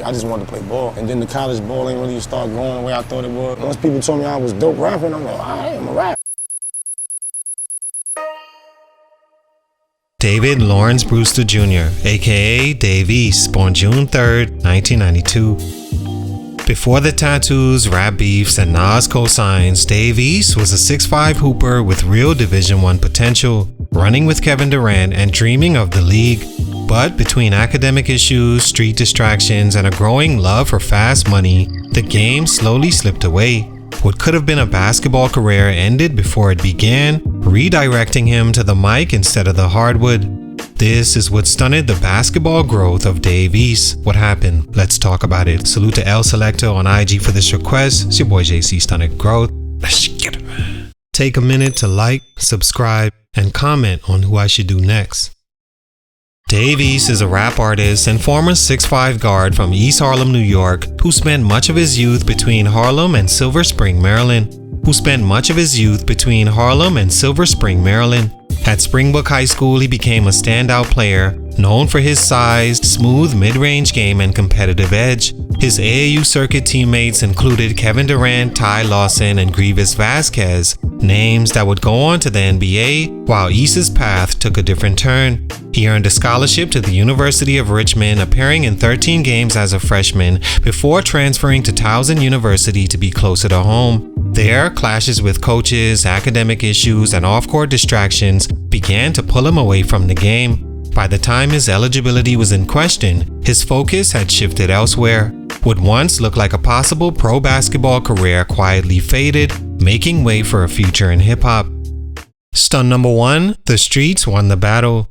I just wanted to play ball. And then the college ball ain't really start going the way I thought it would. Once people told me I was dope rapping, I'm like, I am a rapper. David Lawrence Brewster Jr., aka Dave East, born June 3rd, 1992. Before the tattoos, rap beefs, and Nas cosigns, Dave East was a 6'5" hooper with real Division I potential, running with Kevin Durant and dreaming of the league. But between academic issues, street distractions, and a growing love for fast money, the game slowly slipped away. What could have been a basketball career ended before it began, redirecting him to the mic instead of the hardwood. This is what stunted the basketball growth of Dave East. What happened? Let's talk about it. Salute to L Selector on IG for this request. It's your boy JC Stunted Growth. Let's get it. Take a minute to like, subscribe, and comment on who I should do next. Dave East is a rap artist and former 6'5" guard from East Harlem, New York, who spent much of his youth between Harlem and Silver Spring, Maryland. At Springbrook High School, he became a standout player, known for his sized, smooth mid-range game and competitive edge. His AAU circuit teammates included Kevin Durant, Ty Lawson, and Grievous Vasquez, names that would go on to the NBA, while East's path took a different turn. He earned a scholarship to the University of Richmond, appearing in 13 games as a freshman before transferring to Towson University to be closer to home. There, clashes with coaches, academic issues, and off-court distractions began to pull him away from the game. By the time his eligibility was in question, his focus had shifted elsewhere. What once looked like a possible pro basketball career quietly faded, making way for a future in hip-hop. Stunt number 1, the streets won the battle.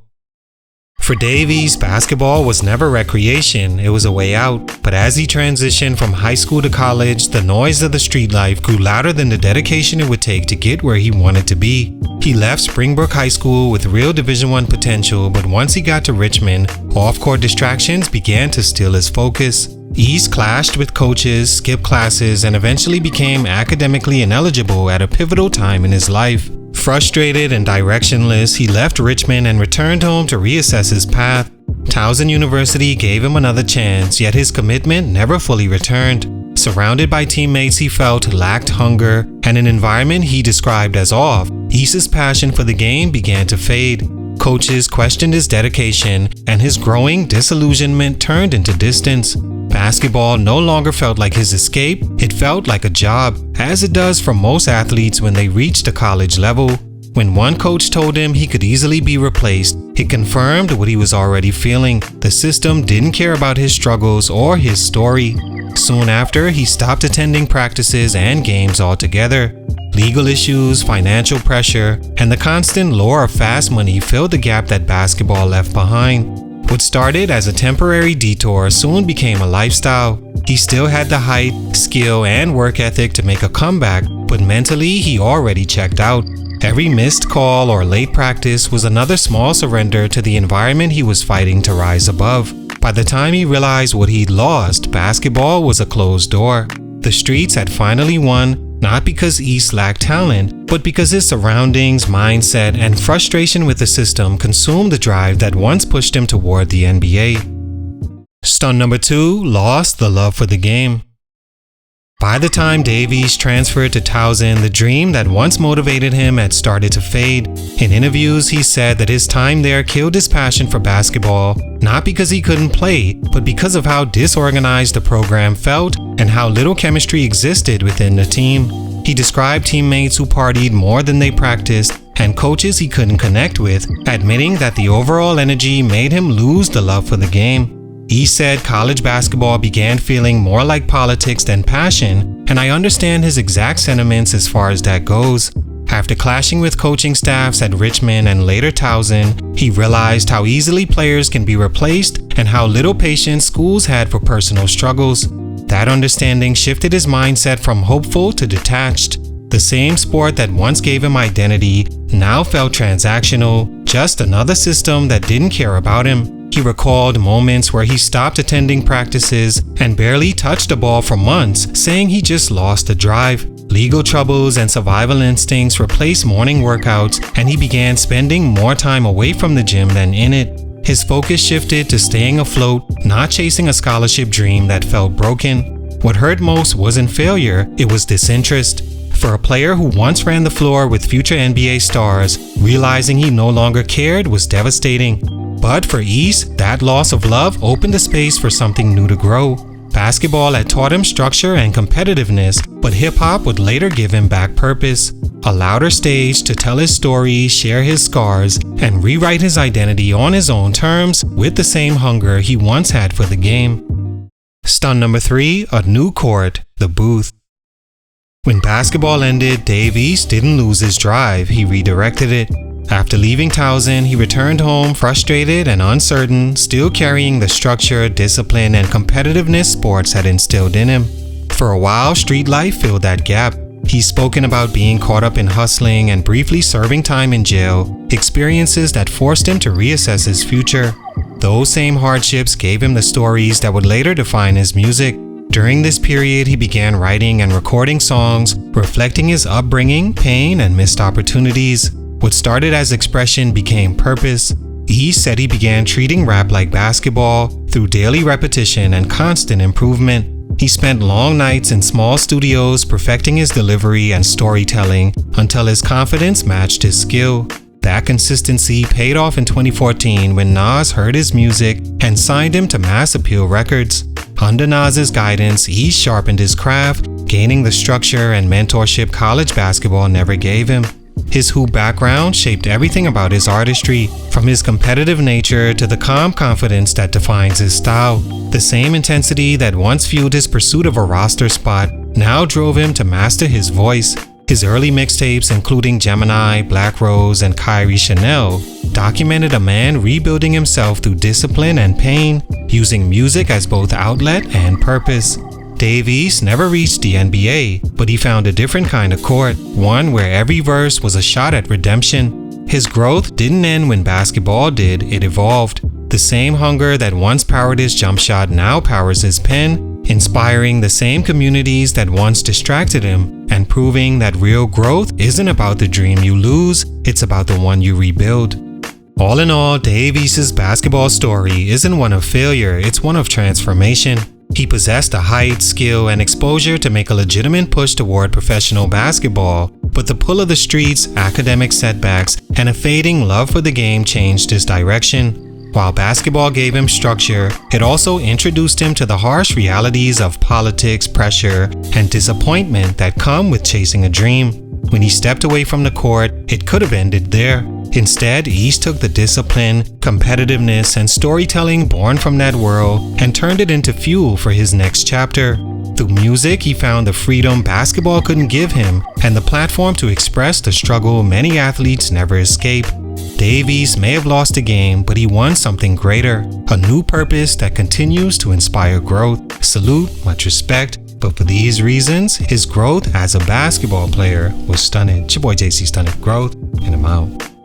For Dave East, basketball was never recreation, it was a way out. But as he transitioned from high school to college, the noise of the street life grew louder than the dedication it would take to get where he wanted to be. He left Springbrook High School with real Division I potential, but once he got to Richmond, off-court distractions began to steal his focus. East clashed with coaches, skipped classes, and eventually became academically ineligible at a pivotal time in his life. Frustrated and directionless, he left Richmond and returned home to reassess his path. Towson University gave him another chance, yet his commitment never fully returned. Surrounded by teammates he felt lacked hunger and an environment he described as off, East's passion for the game began to fade. Coaches questioned his dedication, and his growing disillusionment turned into distance. Basketball no longer felt like his escape, it felt like a job, as it does for most athletes when they reach the college level. When one coach told him he could easily be replaced, it confirmed what he was already feeling. The system didn't care about his struggles or his story. Soon after, he stopped attending practices and games altogether. Legal issues, financial pressure, and the constant lure of fast money filled the gap that basketball left behind. What started as a temporary detour soon became a lifestyle. He still had the height, skill, and work ethic to make a comeback, but mentally he already checked out. Every missed call or late practice was another small surrender to the environment he was fighting to rise above. By the time he realized what he'd lost, basketball was a closed door. The streets had finally won, not because East lacked talent, but because his surroundings, mindset, and frustration with the system consumed the drive that once pushed him toward the NBA. Stunt number 2, lost the love for the game. By the time Dave East transferred to Towson, the dream that once motivated him had started to fade. In interviews, he said that his time there killed his passion for basketball, not because he couldn't play, but because of how disorganized the program felt and how little chemistry existed within the team. He described teammates who partied more than they practiced and coaches he couldn't connect with, admitting that the overall energy made him lose the love for the game. He said college basketball began feeling more like politics than passion, and I understand his exact sentiments as far as that goes. After clashing with coaching staffs at Richmond and later Towson, he realized how easily players can be replaced and how little patience schools had for personal struggles. That understanding shifted his mindset from hopeful to detached. The same sport that once gave him identity now felt transactional, just another system that didn't care about him. He recalled moments where he stopped attending practices and barely touched the ball for months, saying he just lost the drive. Legal troubles and survival instincts replaced morning workouts, and he began spending more time away from the gym than in it. His focus shifted to staying afloat, not chasing a scholarship dream that felt broken. What hurt most wasn't failure, it was disinterest. For a player who once ran the floor with future NBA stars, realizing he no longer cared was devastating. But for East, that loss of love opened the space for something new to grow. Basketball had taught him structure and competitiveness, but hip-hop would later give him back purpose. A louder stage to tell his story, share his scars, and rewrite his identity on his own terms with the same hunger he once had for the game. Stunt number 3, a new court, the booth. When basketball ended, Dave East didn't lose his drive, he redirected it. After leaving Towson, he returned home frustrated and uncertain, still carrying the structure, discipline, and competitiveness sports had instilled in him. For a while, street life filled that gap. He's spoken about being caught up in hustling and briefly serving time in jail, experiences that forced him to reassess his future. Those same hardships gave him the stories that would later define his music. During this period, he began writing and recording songs, reflecting his upbringing, pain, and missed opportunities. What started as expression became purpose. East said he began treating rap like basketball through daily repetition and constant improvement. He spent long nights in small studios perfecting his delivery and storytelling until his confidence matched his skill. That consistency paid off in 2014 when Nas heard his music and signed him to Mass Appeal Records. Under Nas's guidance, East sharpened his craft, gaining the structure and mentorship college basketball never gave him. His hoop background shaped everything about his artistry, from his competitive nature to the calm confidence that defines his style. The same intensity that once fueled his pursuit of a roster spot now drove him to master his voice. His early mixtapes, including Gemini, Black Rose, and Kyrie Chanel, documented a man rebuilding himself through discipline and pain, using music as both outlet and purpose. Dave East never reached the NBA, but he found a different kind of court, one where every verse was a shot at redemption. His growth didn't end when basketball did, it evolved. The same hunger that once powered his jump shot now powers his pen, inspiring the same communities that once distracted him, and proving that real growth isn't about the dream you lose, it's about the one you rebuild. All in all, Dave East's basketball story isn't one of failure, it's one of transformation. He possessed the height, skill, and exposure to make a legitimate push toward professional basketball, but the pull of the streets, academic setbacks, and a fading love for the game changed his direction. While basketball gave him structure, it also introduced him to the harsh realities of politics, pressure, and disappointment that come with chasing a dream. When he stepped away from the court, it could have ended there. Instead, East took the discipline, competitiveness, and storytelling born from that world and turned it into fuel for his next chapter. Through music, he found the freedom basketball couldn't give him and the platform to express the struggle many athletes never escape. Dave East may have lost the game, but he won something greater, a new purpose that continues to inspire growth. Salute, much respect, but for these reasons, his growth as a basketball player was stunted. It's your boy JC Stunted Growth, and I'm out.